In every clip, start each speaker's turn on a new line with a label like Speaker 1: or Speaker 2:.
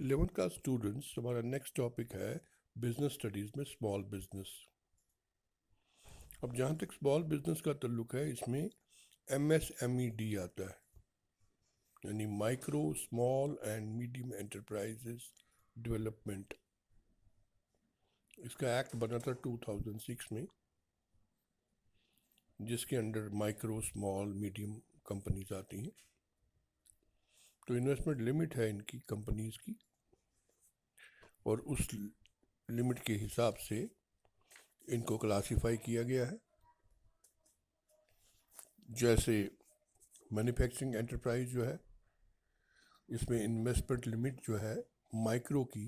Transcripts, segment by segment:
Speaker 1: 11th class students, हमारा next topic है business studies में स्मॉल बिजनेस। अब जहाँ तक स्मॉल बिजनेस का ताल्लुक है, इसमें MSMED आता है, यानी micro small and medium enterprises development. इसका एक्ट बना था 2006 में, जिसके under micro small medium companies आती हैं। तो इन्वेस्टमेंट लिमिट है इनकी कंपनीज की, और उस लिमिट के हिसाब से इनको क्लासिफाई किया गया है। जैसे मैन्युफैक्चरिंग एंटरप्राइज जो है, इसमें इन्वेस्टमेंट लिमिट जो है माइक्रो की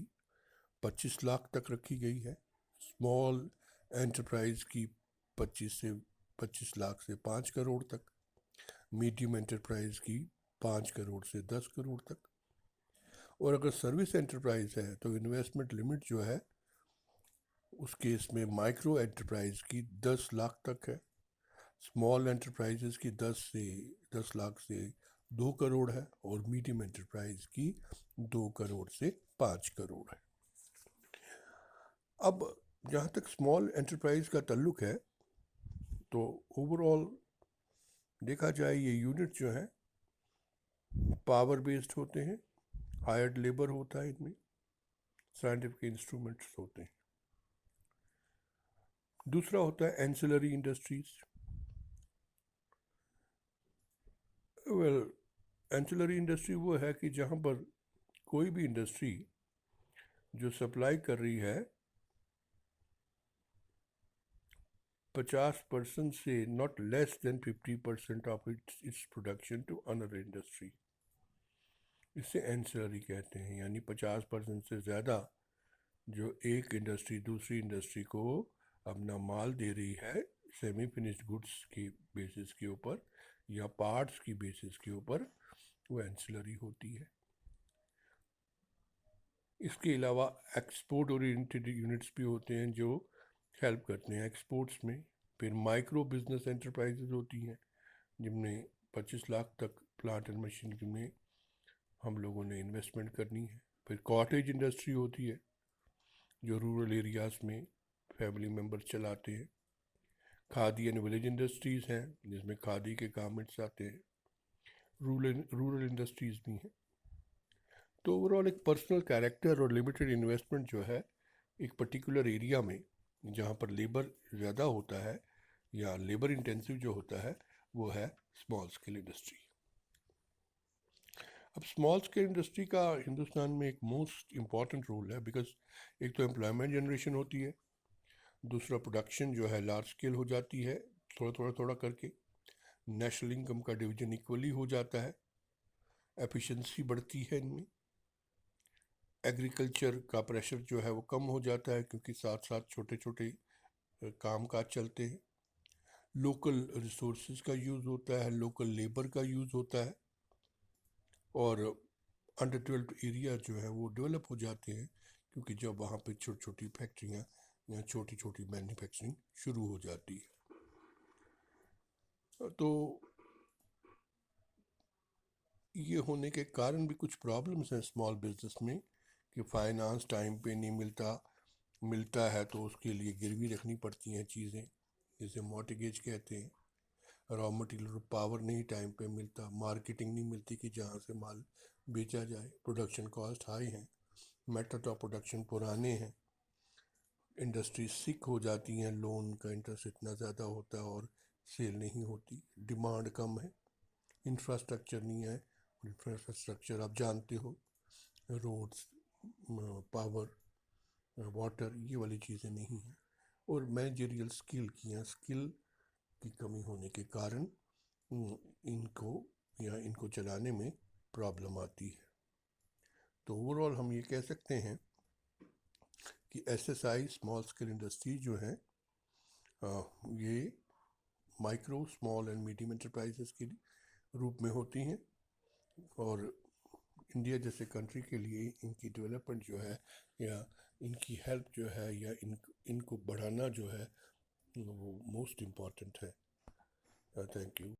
Speaker 1: 25 लाख तक रखी गई है, स्मॉल एंटरप्राइज की 25 लाख से 5 करोड़ तक, मीडियम एंटरप्राइज की 5 करोड़ से 10 करोड़ तक। और अगर सर्विस एंटरप्राइज है तो इन्वेस्टमेंट लिमिट जो है उस केस में माइक्रो एंटरप्राइज की 10 लाख तक है, स्मॉल एंटरप्राइजेस की 10 लाख से 2 करोड़ है, और मीडियम एंटरप्राइज की 2 करोड़ से 5 करोड़ है। अब जहाँ तक स्मॉल एंटरप्राइज का ताल्लुक है, तो ओवरऑल देखा जाए ये यूनिट जो है पावर बेस्ड होते हैं, हायर्ड लेबर होता है, इनमें साइंटिफिक इंस्ट्रूमेंट्स होते हैं। दूसरा होता है एंसिलरी इंडस्ट्रीज। एंसिलरी इंडस्ट्री वो है कि जहाँ पर कोई भी इंडस्ट्री जो सप्लाई कर रही है 50% से not less than 50% of its production to another industry, इसे एंसिलरी कहते हैं। यानी 50% से ज़्यादा जो एक इंडस्ट्री दूसरी इंडस्ट्री को अपना माल दे रही है सेमी फिनिश्ड गुड्स की बेसिस के ऊपर या पार्ट्स की बेसिस के ऊपर, वो एंसिलरी होती है। इसके अलावा एक्सपोर्ट ओरिएंटेड यूनिट्स भी होते हैं जो हेल्प करते हैं एक्सपोर्ट्स में। फिर माइक्रो बिजनेस एंटरप्राइजेज होती हैं जिनमें 25 लाख तक प्लांट एंड मशीनरी में हम लोगों ने इन्वेस्टमेंट करनी है। फिर कॉटेज इंडस्ट्री होती है जो रूरल एरियाज़ में फैमिली मेम्बर चलाते हैं। खादी एंड विलेज इंडस्ट्रीज़ हैं जिसमें खादी के गारमेंट्स आते हैं। रूरल इंडस्ट्रीज़ भी हैं। तो ओवरऑल एक पर्सनल कैरेक्टर और लिमिटेड इन्वेस्टमेंट जो है एक पर्टिकुलर एरिया में जहाँ पर लेबर ज़्यादा होता है या लेबर इंटेंसिव जो होता है, वो है स्मॉल स्केल इंडस्ट्री। अब स्मॉल स्केल इंडस्ट्री का हिंदुस्तान में एक मोस्ट इम्पॉर्टेंट रोल है, बिकॉज एक तो एम्प्लॉयमेंट जनरेशन होती है, दूसरा प्रोडक्शन जो है लार्ज स्केल हो जाती है थोड़ा करके, नेशनल इनकम का डिवीजन इक्वली हो जाता है, एफिशिएंसी बढ़ती है इनमें, एग्रीकल्चर का प्रेशर जो है वो कम हो जाता है क्योंकि साथ साथ छोटे छोटे काम काज चलते हैं, लोकल रिसोर्सेज का यूज़ होता है, लोकल लेबर का यूज़ होता है, और अंडर डेवलप्ड एरिया जो है वो डेवलप हो जाते हैं क्योंकि जब वहाँ पे छोटी छोटी फैक्ट्रियाँ या छोटी छोटी मैन्युफैक्चरिंग शुरू हो जाती है। तो ये होने के कारण भी कुछ प्रॉब्लम्स हैं स्मॉल बिजनेस में कि फाइनेंस टाइम पे नहीं मिलता है तो उसके लिए गिरवी रखनी पड़ती हैं चीज़ें, जिसे मॉर्टगेज कहते हैं। रॉ मटेरियल पावर नहीं टाइम पे मिलता, मार्केटिंग नहीं मिलती कि जहाँ से माल बेचा जाए, प्रोडक्शन कॉस्ट हाई है, मेथड ऑफ प्रोडक्शन पुराने हैं, इंडस्ट्री सिक हो जाती हैं, लोन का इंटरेस्ट इतना ज़्यादा होता है और सेल नहीं होती, डिमांड कम है, इंफ्रास्ट्रक्चर नहीं है। इंफ्रास्ट्रक्चर आप जानते हो, रोड्स, पावर, वाटर, ये वाली चीज़ें नहीं हैं, और मैनेजरियल स्किल की कमी होने के कारण इनको चलाने में प्रॉब्लम आती है। तो ओवरऑल हम ये कह सकते हैं कि SSI स्मॉल स्केल इंडस्ट्री जो है ये micro small and medium enterprises के रूप में होती हैं, और इंडिया जैसे कंट्री के लिए इनकी डेवलपमेंट जो है या इनकी हेल्प जो है या इनको बढ़ाना जो है वो मोस्ट इम्पॉर्टेंट है। Thank you.